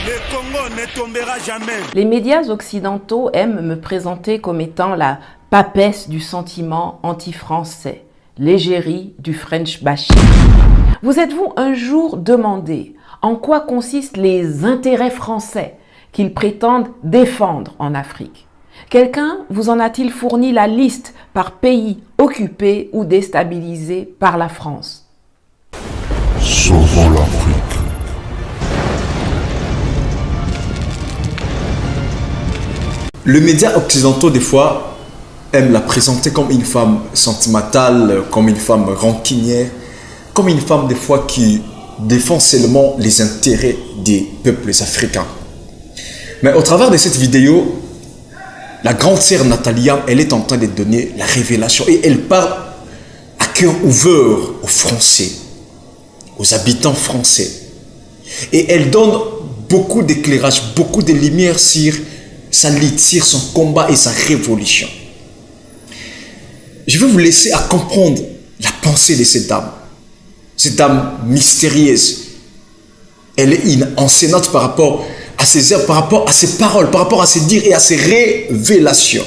Le Congo ne tombera jamais. Les médias occidentaux aiment me présenter comme étant la papesse du sentiment anti-français, l'égérie du French bashing. Vous êtes-vous un jour demandé en quoi consistent les intérêts français qu'ils prétendent défendre en Afrique? Quelqu'un vous en a-t-il fourni la liste par pays occupé ou déstabilisé par la France? Sauvons l'Afrique. Les médias occidentaux, des fois, aiment la présenter comme une femme sentimentale, comme une femme rancunière, comme une femme, des fois, qui défend seulement les intérêts des peuples africains. Mais au travers de cette vidéo, la grande sœur Nathalie Yamb, elle est en train de donner la révélation et elle parle à cœur ouvert aux Français, aux habitants français. Et elle donne beaucoup d'éclairage, beaucoup de lumière sur sa lutte, sur son combat et sa révolution. Je vais vous laisser à comprendre la pensée de cette dame mystérieuse. Elle est une enseignante par rapport à ses œuvres, par rapport à ses paroles, par rapport à ses dires et à ses révélations.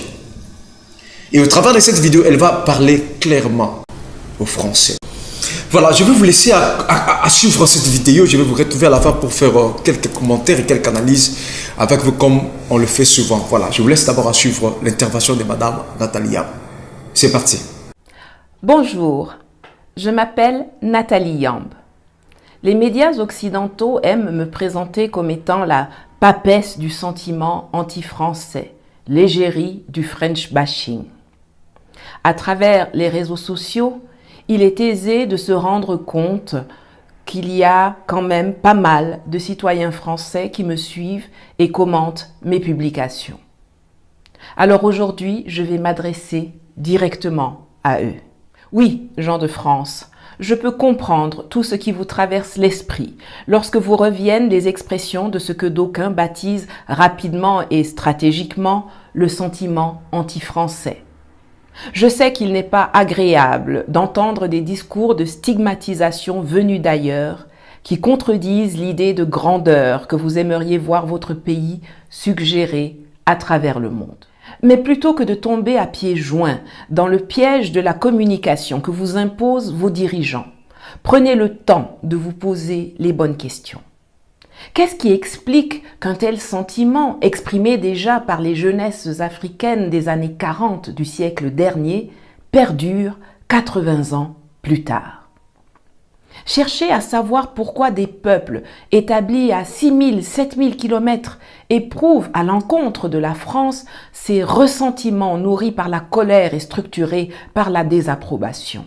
Et au travers de cette vidéo, elle va parler clairement aux Français. Voilà, je vais vous laisser à suivre cette vidéo. Je vais vous retrouver à la fin pour faire quelques commentaires et quelques analyses avec vous comme on le fait souvent. Voilà, je vous laisse d'abord à suivre l'intervention de Madame Nathalie Yamb. C'est parti. Bonjour, je m'appelle Nathalie Yamb. Les médias occidentaux aiment me présenter comme étant la papesse du sentiment anti-français, l'égérie du French bashing. À travers les réseaux sociaux, il est aisé de se rendre compte qu'il y a quand même pas mal de citoyens français qui me suivent et commentent mes publications. Alors aujourd'hui, je vais m'adresser directement à eux. Oui, gens de France, je peux comprendre tout ce qui vous traverse l'esprit lorsque vous reviennent les expressions de ce que d'aucuns baptisent rapidement et stratégiquement le sentiment anti-français. Je sais qu'il n'est pas agréable d'entendre des discours de stigmatisation venus d'ailleurs qui contredisent l'idée de grandeur que vous aimeriez voir votre pays suggérer à travers le monde. Mais plutôt que de tomber à pieds joints dans le piège de la communication que vous imposent vos dirigeants, prenez le temps de vous poser les bonnes questions. Qu'est-ce qui explique qu'un tel sentiment, exprimé déjà par les jeunesses africaines des années 40 du siècle dernier, perdure 80 ans plus tard? Cherchez à savoir pourquoi des peuples établis à 6000, 7000 km éprouvent à l'encontre de la France ces ressentiments nourris par la colère et structurés par la désapprobation.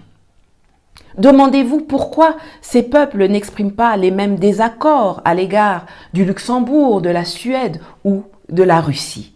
Demandez-vous pourquoi ces peuples n'expriment pas les mêmes désaccords à l'égard du Luxembourg, de la Suède ou de la Russie.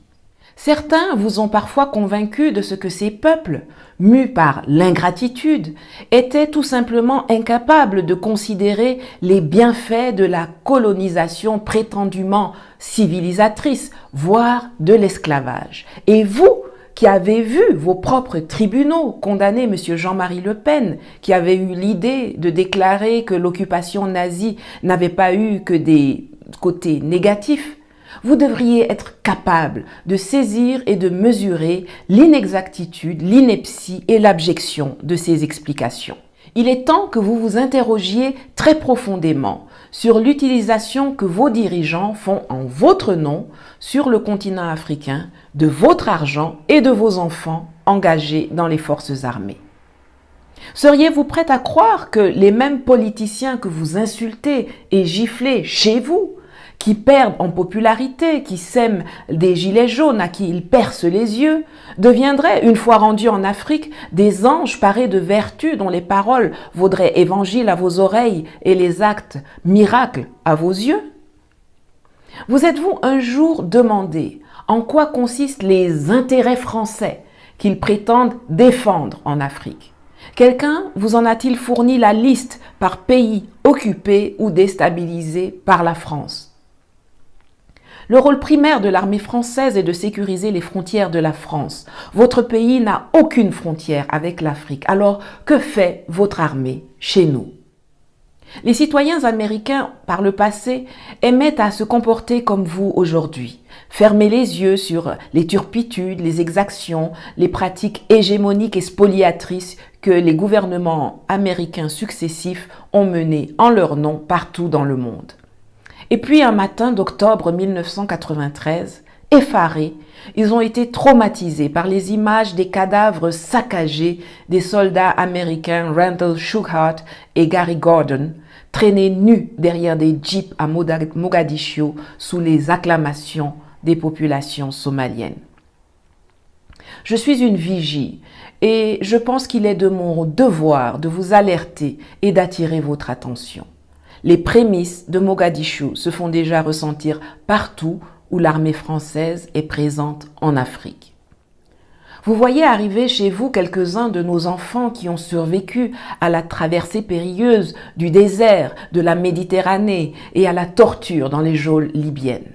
Certains vous ont parfois convaincu de ce que ces peuples, mus par l'ingratitude, étaient tout simplement incapables de considérer les bienfaits de la colonisation prétendument civilisatrice, voire de l'esclavage. Et vous, qui avez vu vos propres tribunaux condamner M. Jean-Marie Le Pen, qui avait eu l'idée de déclarer que l'occupation nazie n'avait pas eu que des côtés négatifs, vous devriez être capable de saisir et de mesurer l'inexactitude, l'ineptie et l'abjection de ces explications. Il est temps que vous vous interrogiez très profondément sur l'utilisation que vos dirigeants font en votre nom sur le continent africain de votre argent et de vos enfants engagés dans les forces armées. Seriez-vous prête à croire que les mêmes politiciens que vous insultez et giflez chez vous, qui perdent en popularité, qui sèment des gilets jaunes à qui ils percent les yeux, deviendraient, une fois rendus en Afrique, des anges parés de vertu dont les paroles vaudraient évangile à vos oreilles et les actes miracles à vos yeux? Vous êtes-vous un jour demandé en quoi consistent les intérêts français qu'ils prétendent défendre en Afrique? Quelqu'un vous en a-t-il fourni la liste par pays occupé ou déstabilisé par la France? Le rôle primaire de l'armée française est de sécuriser les frontières de la France. Votre pays n'a aucune frontière avec l'Afrique. Alors, que fait votre armée chez nous? Les citoyens américains, par le passé, aimaient à se comporter comme vous aujourd'hui. Fermer les yeux sur les turpitudes, les exactions, les pratiques hégémoniques et spoliatrices que les gouvernements américains successifs ont menées en leur nom partout dans le monde. Et puis un matin d'octobre 1993, effarés, ils ont été traumatisés par les images des cadavres saccagés des soldats américains Randall Shughart et Gary Gordon, traînés nus derrière des jeeps à Mogadiscio sous les acclamations des populations somaliennes. Je suis une vigie et je pense qu'il est de mon devoir de vous alerter et d'attirer votre attention. Les prémices de Mogadiscio se font déjà ressentir partout où l'armée française est présente en Afrique. Vous voyez arriver chez vous quelques-uns de nos enfants qui ont survécu à la traversée périlleuse du désert, de la Méditerranée et à la torture dans les geôles libyennes.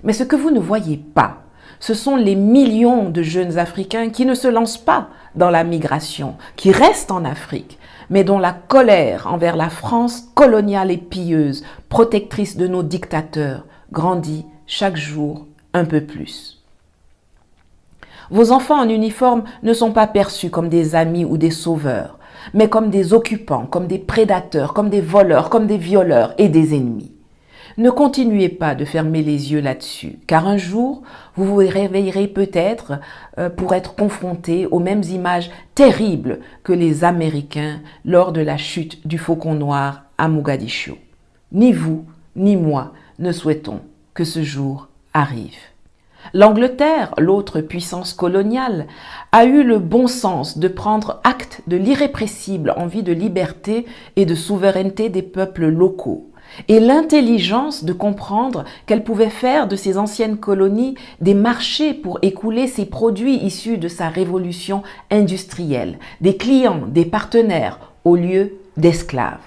Mais ce que vous ne voyez pas, ce sont les millions de jeunes Africains qui ne se lancent pas dans la migration, qui restent en Afrique, mais dont la colère envers la France coloniale et pilleuse, protectrice de nos dictateurs, grandit chaque jour un peu plus. Vos enfants en uniforme ne sont pas perçus comme des amis ou des sauveurs, mais comme des occupants, comme des prédateurs, comme des voleurs, comme des violeurs et des ennemis. Ne continuez pas de fermer les yeux là-dessus, car un jour, vous vous réveillerez peut-être pour être confrontés aux mêmes images terribles que les Américains lors de la chute du Faucon Noir à Mogadiscio. Ni vous, ni moi ne souhaitons que ce jour arrive. L'Angleterre, l'autre puissance coloniale, a eu le bon sens de prendre acte de l'irrépressible envie de liberté et de souveraineté des peuples locaux, et l'intelligence de comprendre qu'elle pouvait faire de ces anciennes colonies des marchés pour écouler ses produits issus de sa révolution industrielle, des clients, des partenaires, au lieu d'esclaves.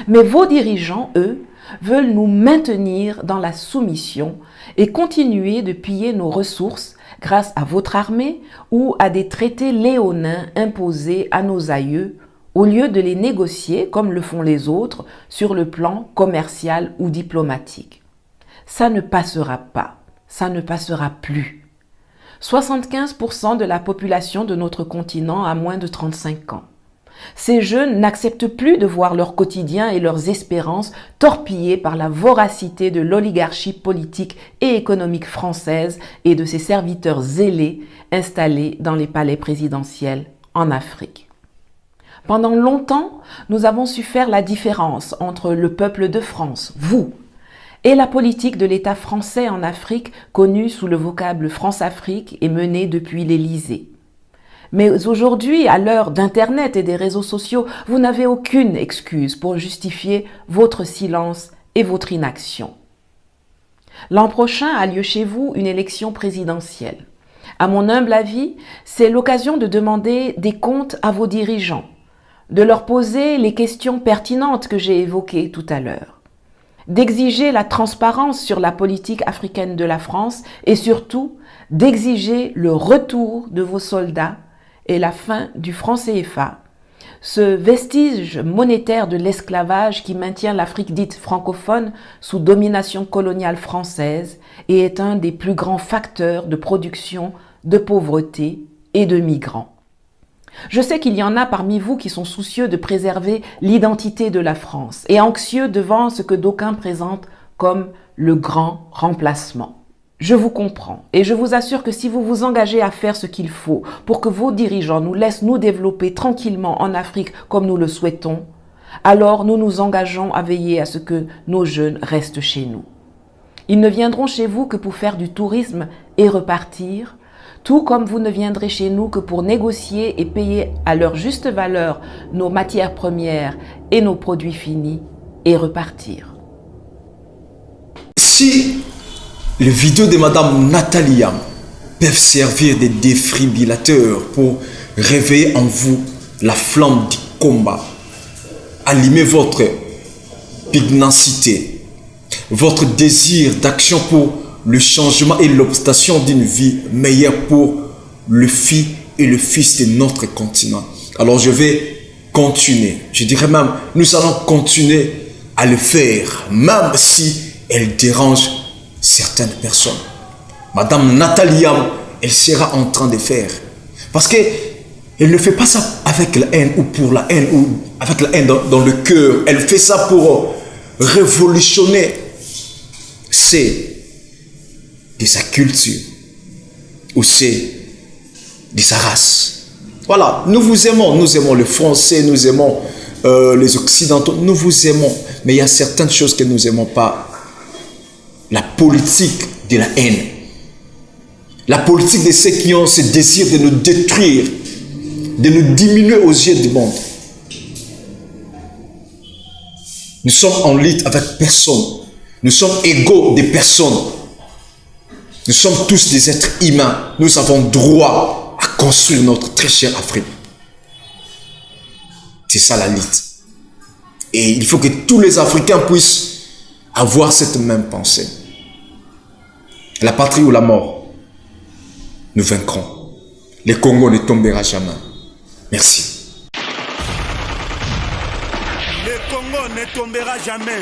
Mais vos dirigeants, eux, veulent nous maintenir dans la soumission et continuer de piller nos ressources grâce à votre armée ou à des traités léonins imposés à nos aïeux, au lieu de les négocier comme le font les autres sur le plan commercial ou diplomatique. Ça ne passera pas, ça ne passera plus. 75% de la population de notre continent a moins de 35 ans. Ces jeunes n'acceptent plus de voir leur quotidien et leurs espérances torpillés par la voracité de l'oligarchie politique et économique française et de ses serviteurs zélés installés dans les palais présidentiels en Afrique. Pendant longtemps, nous avons su faire la différence entre le peuple de France, vous, et la politique de l'État français en Afrique, connue sous le vocable France-Afrique et menée depuis l'Élysée. Mais aujourd'hui, à l'heure d'Internet et des réseaux sociaux, vous n'avez aucune excuse pour justifier votre silence et votre inaction. L'an prochain a lieu chez vous une élection présidentielle. À mon humble avis, c'est l'occasion de demander des comptes à vos dirigeants, de leur poser les questions pertinentes que j'ai évoquées tout à l'heure, d'exiger la transparence sur la politique africaine de la France et surtout d'exiger le retour de vos soldats et la fin du franc CFA, ce vestige monétaire de l'esclavage qui maintient l'Afrique dite francophone sous domination coloniale française et est un des plus grands facteurs de production de pauvreté et de migrants. Je sais qu'il y en a parmi vous qui sont soucieux de préserver l'identité de la France et anxieux devant ce que d'aucuns présentent comme le grand remplacement. Je vous comprends et je vous assure que si vous vous engagez à faire ce qu'il faut pour que vos dirigeants nous laissent nous développer tranquillement en Afrique comme nous le souhaitons, alors nous nous engageons à veiller à ce que nos jeunes restent chez nous. Ils ne viendront chez vous que pour faire du tourisme et repartir, tout comme vous ne viendrez chez nous que pour négocier et payer à leur juste valeur nos matières premières et nos produits finis et repartir. Si les vidéos de Madame Nathalie Yamb peuvent servir de défibrillateurs pour réveiller en vous la flamme du combat, allumer votre pugnacité, votre désir d'action pour le changement et l'obtention d'une vie meilleure pour le fils et le fils de notre continent. Alors je vais continuer. Je dirais même, nous allons continuer à le faire, même si elle dérange certaines personnes. Madame Nathalie Yamb, elle sera en train de faire. Parce qu'elle ne fait pas ça avec la haine ou pour la haine ou avec la haine dans le cœur. Elle fait ça pour révolutionner. C'est de sa culture ou c'est de sa race. Voilà, nous vous aimons, nous aimons les Français, nous aimons les Occidentaux, nous vous aimons. Mais il y a certaines choses que nous n'aimons pas. La politique de la haine. La politique de ceux qui ont ce désir de nous détruire, de nous diminuer aux yeux du monde. Nous sommes en lutte avec personne. Nous sommes égaux des personnes. Nous sommes tous des êtres humains. Nous avons droit à construire notre très chère Afrique. C'est ça la lutte. Et il faut que tous les Africains puissent avoir cette même pensée. La patrie ou la mort, nous vaincrons. Le Congo ne tombera jamais. Merci. Le Congo ne tombera jamais.